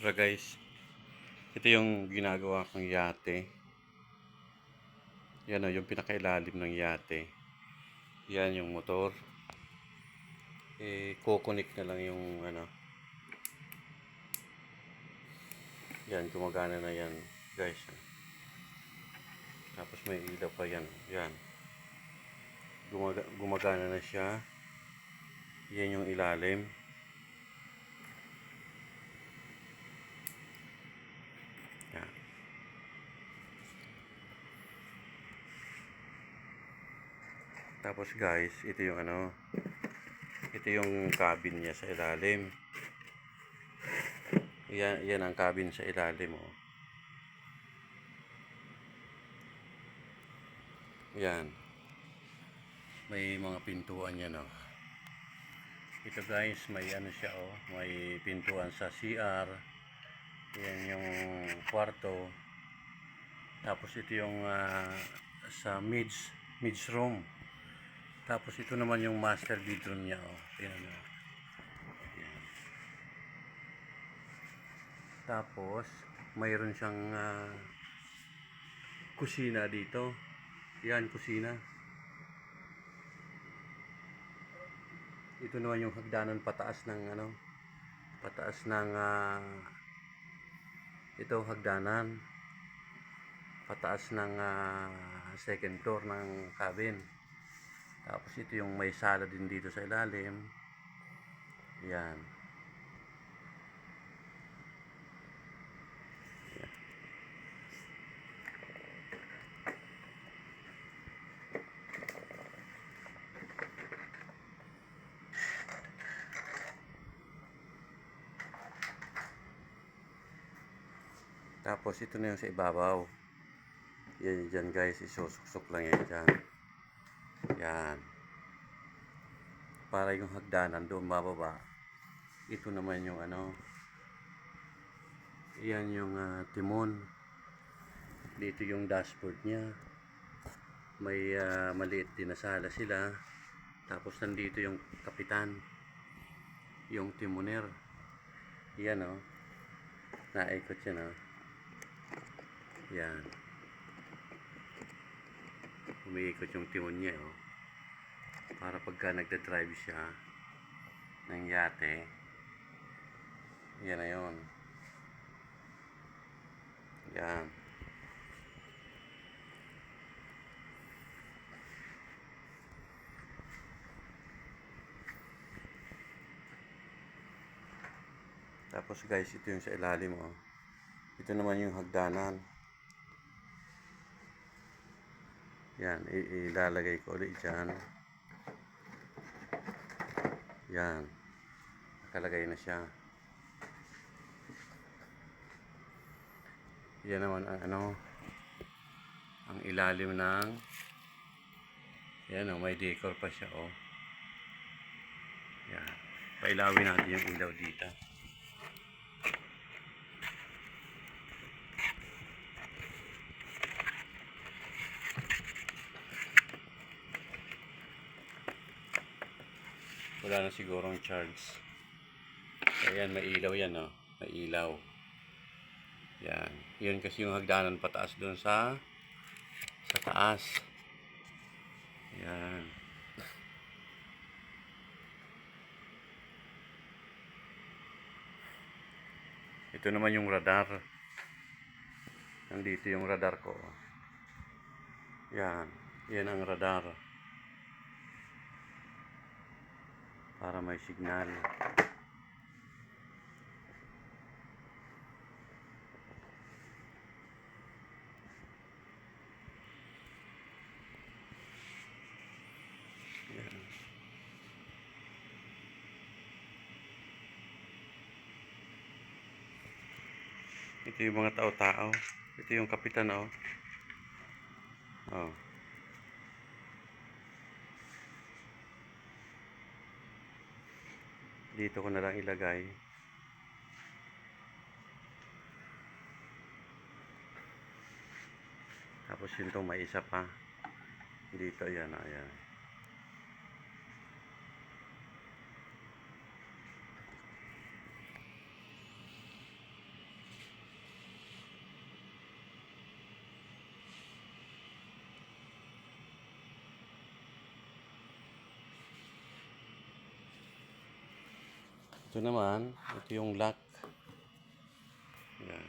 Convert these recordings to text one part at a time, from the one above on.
So guys, ito yung ginagawa kong yate. Yan o, yung pinakailalim ng yate. Yan yung motor. Kukunik na lang yung ano. Yan, gumagana na yan guys. Tapos may ilaw pa yan. Yan. Gumagana na siya. Yan yung ilalim. Yan. Tapos guys, ito yung ano. Ito yung cabin niya sa ilalim. Yan ang cabin sa ilalim, oh. Yan. May mga pintuan yan, oh. Ito guys, may ano siya, oh. May pintuan sa CR. Yan yung kwarto. Tapos ito yung sa mids room. Tapos ito naman yung master bedroom niya, oh. Tingnan mo. Yan. Tapos mayroon siyang kusina dito. Yan, kusina. Ito naman yung hagdanan pataas ng ano, pataas ng ito hagdanan pataas ng second floor ng cabin. Tapos ito yung may sala din dito sa ilalim. Yan. Yan. Tapos ito na yung sa ibabaw. Yan dyan guys, isusuksok lang yan dyan. Yan. Para yung hagdanan doon bababa. Ito naman yung ano. Yan yung timon. Dito yung dashboard niya. May maliit din na sala sila. Tapos nandito yung kapitan. Yung timoner. Yan o. Naikot yan o. Yan. Umiikot yung timon niya o. Para pagka nagda-drive siya ng yate, yan na yun. Yan. Tapos guys, ito yung sa ilalim oh. Ito naman yung hagdanan. Yan, ilalagay ko ulit dyan. Yan. Nakalagay na siya. Yan naman ang ano, ang ilalim ng, yan oh, may decor pa siya oh. Yan. Pailawin natin yung ilaw dito. Wala na sigurong charge. Ayan, may ilaw yan oh. May ilaw. Yan. Yun kasi yung hagdanan pataas doon sa taas. Yan. Ito naman yung radar. Nandito yung radar ko. Yan. Yan ang radar. Para may signal. Yan. Ito yung mga tao-tao. Ito yung kapitan oh. Oh. Dito ko na lang ilagay. Tapos yun to, may isa pa. Dito, yan, ayan. Ito naman, ito yung lock. Yan.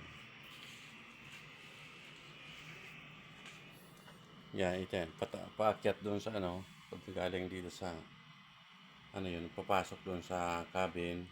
Yan, ito yan. Paakyat doon sa ano, pag galing dito sa, ano yun, papasok doon sa cabin.